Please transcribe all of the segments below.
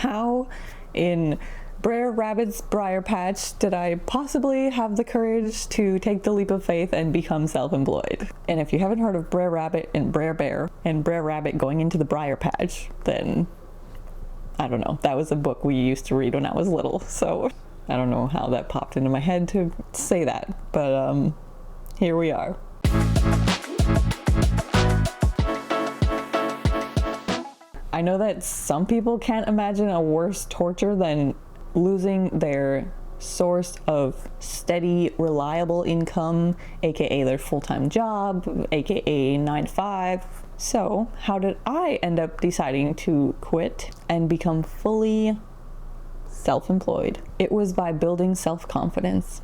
How in Brer Rabbit's briar patch did I possibly have the courage to take the leap of faith and become self-employed? And if you haven't heard of Brer Rabbit and Brer Bear and Brer Rabbit going into the briar patch, then I don't know. That was a book we used to read when I was little, so I don't know how that popped into my head to say that, but here we are. I know that some people can't imagine a worse torture than losing their source of steady, reliable income, aka their full-time job, aka 9 to 5. So how did I end up deciding to quit and become fully self-employed? It was by building self-confidence.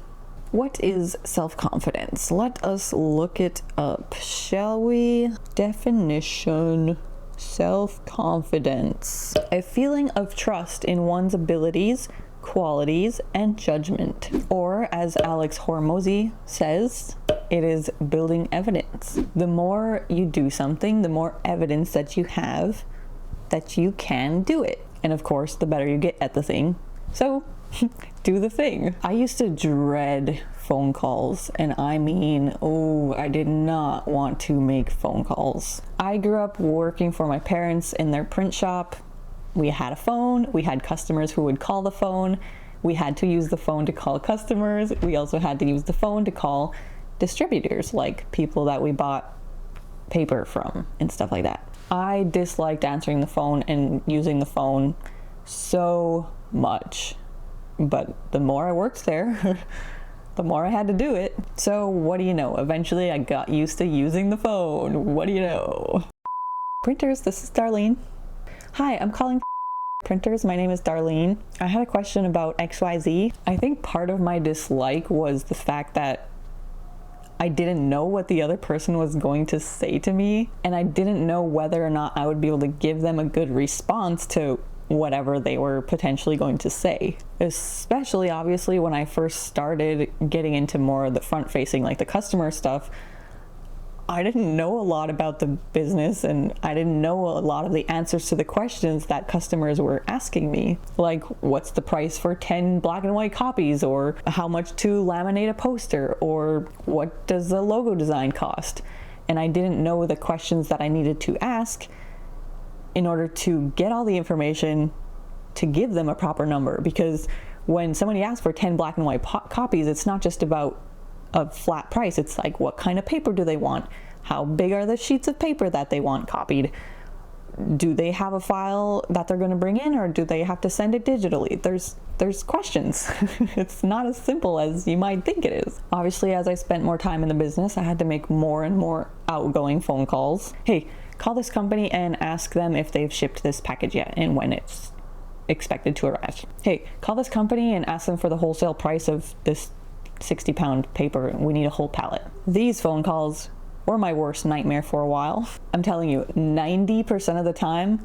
What is self-confidence? Let us look it up, shall we? Definition: self-confidence. A feeling of trust in one's abilities, qualities, and judgment. Or, as Alex Hormozy says, it is building evidence. The more you do something, the more evidence that you have that you can do it. And of course, the better you get at the thing. So, do the thing. I used to dread phone calls, and I mean, I did not want to make phone calls. I grew up working for my parents in their print shop. We had a phone, we had customers who would call the phone, we had to use the phone to call customers, we also had to use the phone to call distributors, like people that we bought paper from and stuff like that. I disliked answering the phone and using the phone so much. But the more I worked there, the more I had to do it. So what do you know? Eventually I got used to using the phone. What do you know? Printers, this is Darlene. Hi, I'm calling Printers. My name is Darlene. I had a question about XYZ. I think part of my dislike was the fact that I didn't know what the other person was going to say to me, and I didn't know whether or not I would be able to give them a good response to whatever they were potentially going to say. Especially obviously when I first started getting into more of the front facing, like the customer stuff, I didn't know a lot about the business, and I didn't know a lot of the answers to the questions that customers were asking me. Like, what's the price for 10 black and white copies, or how much to laminate a poster, or what does the logo design cost? And I didn't know the questions that I needed to ask in order to get all the information to give them a proper number. Because when somebody asks for 10 black and white copies, it's not just about a flat price. It's like, what kind of paper do they want? How big are the sheets of paper that they want copied? Do they have a file that they're going to bring in, or do they have to send it digitally? There's questions. It's not as simple as you might think it is. Obviously, as I spent more time in the business, I had to make more and more outgoing phone calls. Hey, call this company and ask them if they've shipped this package yet and when it's expected to arrive. Hey, call this company and ask them for the wholesale price of this 60-pound paper. We need a whole pallet. These phone calls were my worst nightmare for a while. I'm telling you, 90% of the time,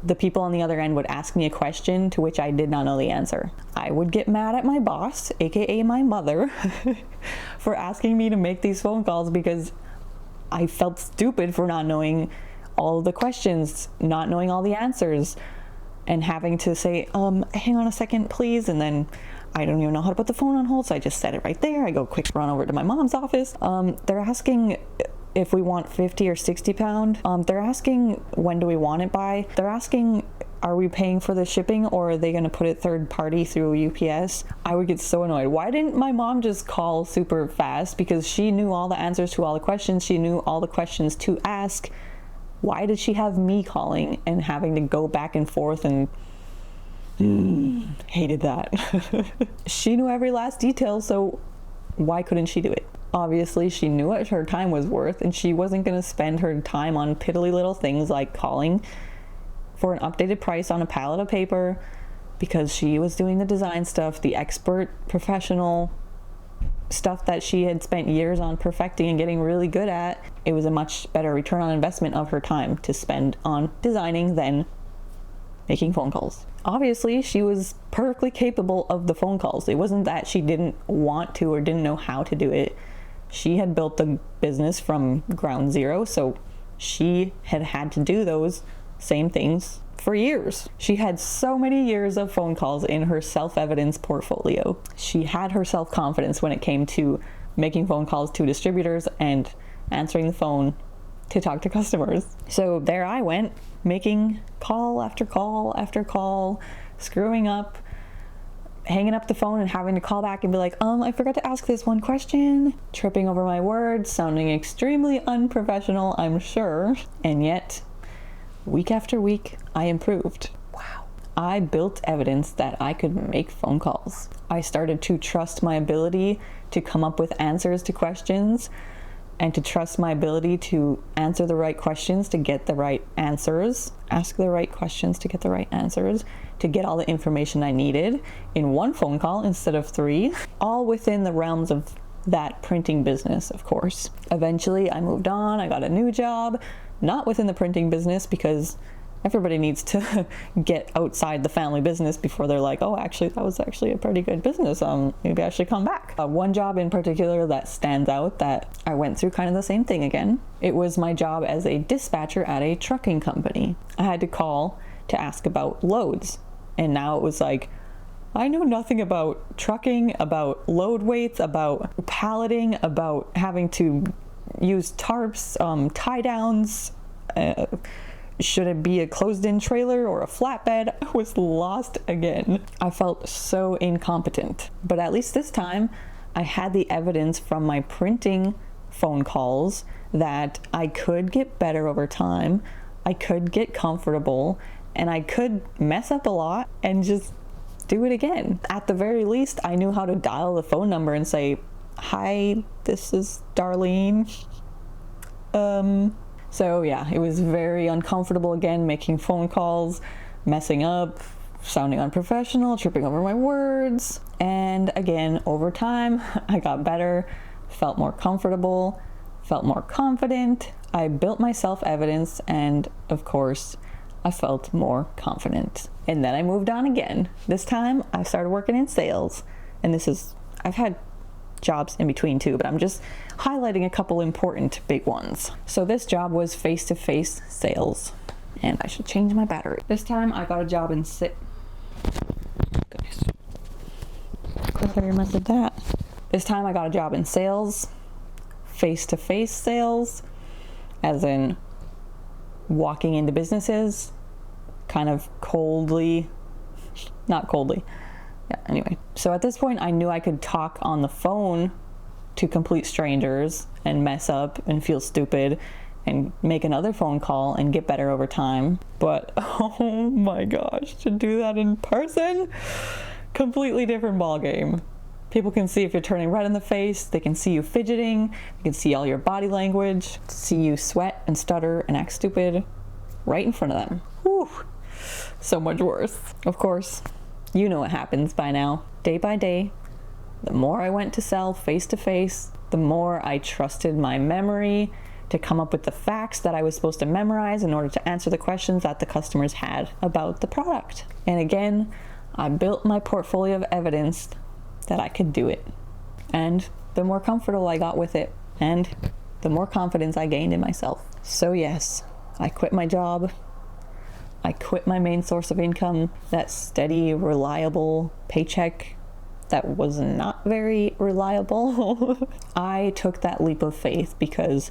the people on the other end would ask me a question to which I did not know the answer. I would get mad at my boss, aka my mother, for asking me to make these phone calls because I felt stupid for not knowing all of the questions, not knowing all the answers, and having to say, hang on a second, please, and then I don't even know how to put the phone on hold, so I just set it right there. I go quick run over to my mom's office. They're asking if we want 50 or 60 pound. They're asking when do we want it by. They're asking, are we paying for the shipping, or are they going to put it third party through UPS? I would get so annoyed. Why didn't my mom just call super fast? Because she knew all the answers to all the questions. She knew all the questions to ask. Why did she have me calling and having to go back and forth, and hated that. She knew every last detail, so why couldn't she do it? Obviously, she knew what her time was worth, and she wasn't going to spend her time on piddly little things like calling for an updated price on a pallet of paper, because she was doing the design stuff, the expert, professional stuff that she had spent years on perfecting and getting really good at. It was a much better return on investment of her time to spend on designing than making phone calls. Obviously, she was perfectly capable of the phone calls. It wasn't that she didn't want to or didn't know how to do it. She had built the business from ground zero, so she had to do those same things for years. She had so many years of phone calls in her self-evidence portfolio. She had her self-confidence when it came to making phone calls to distributors and answering the phone to talk to customers. So there I went, making call after call after call, screwing up, hanging up the phone and having to call back and be like, I forgot to ask this one question, tripping over my words, sounding extremely unprofessional, I'm sure. And yet, week after week, I improved. Wow. I built evidence that I could make phone calls. I started to trust my ability to come up with answers to questions, and to trust my ability to answer the right questions to get the right answers, ask the right questions to get the right answers, to get all the information I needed in one phone call instead of 3, all within the realms of that printing business, of course. Eventually, I moved on, I got a new job, not within the printing business, because everybody needs to get outside the family business before they're like, oh, actually, that was actually a pretty good business. Maybe I should come back. One job in particular that stands out that I went through kind of the same thing again. It was my job as a dispatcher at a trucking company. I had to call to ask about loads. And now it was like, I know nothing about trucking, about load weights, about palleting, about having to use tarps, tie downs, should it be a closed-in trailer or a flatbed? I was lost again. I felt so incompetent. But at least this time, I had the evidence from my printing phone calls that I could get better over time, I could get comfortable, and I could mess up a lot and just do it again. At the very least, I knew how to dial the phone number and say, hi, this is Darlene. So yeah, it was very uncomfortable again, making phone calls, messing up, sounding unprofessional, tripping over my words. And again, over time, I got better, felt more comfortable, felt more confident. I built my self-evidence, and of course, I felt more confident. And then I moved on again. This time, I started working in sales. And I've had jobs in between too, but I'm just highlighting a couple important big ones. So this job was face-to-face sales, and I should change my battery. This time I got a job in Goodness. Glad I remembered that. This time I got a job in sales, face-to-face sales, as in walking into businesses, kind of not coldly. Yeah, anyway. So at this point, I knew I could talk on the phone to complete strangers and mess up and feel stupid and make another phone call and get better over time. But oh my gosh, to do that in person, completely different ball game. People can see if you're turning red in the face, they can see you fidgeting, they can see all your body language, see you sweat and stutter and act stupid right in front of them. Whew, so much worse. Of course, you know what happens by now. Day by day, the more I went to sell face-to-face, the more I trusted my memory to come up with the facts that I was supposed to memorize in order to answer the questions that the customers had about the product. And again, I built my portfolio of evidence that I could do it. And the more comfortable I got with it, and the more confidence I gained in myself. So yes, I quit my job. I quit my main source of income, that steady, reliable paycheck that was not very reliable. I took that leap of faith because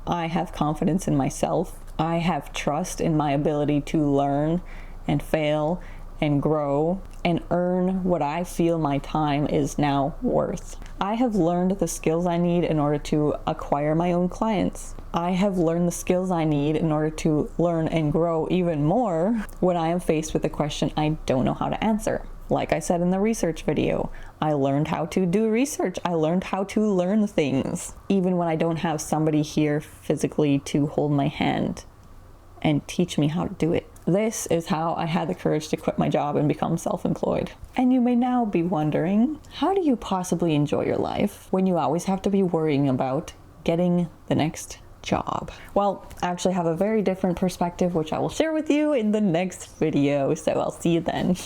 I have confidence in myself. I have trust in my ability to learn and fail and grow and earn what I feel my time is now worth. I have learned the skills I need in order to acquire my own clients. I have learned the skills I need in order to learn and grow even more when I am faced with a question I don't know how to answer. Like I said in the research video, I learned how to do research. I learned how to learn things, even when I don't have somebody here physically to hold my hand and teach me how to do it. This is how I had the courage to quit my job and become self-employed. And you may now be wondering, how do you possibly enjoy your life when you always have to be worrying about getting the next job? Well, I actually have a very different perspective, which I will share with you in the next video. So I'll see you then.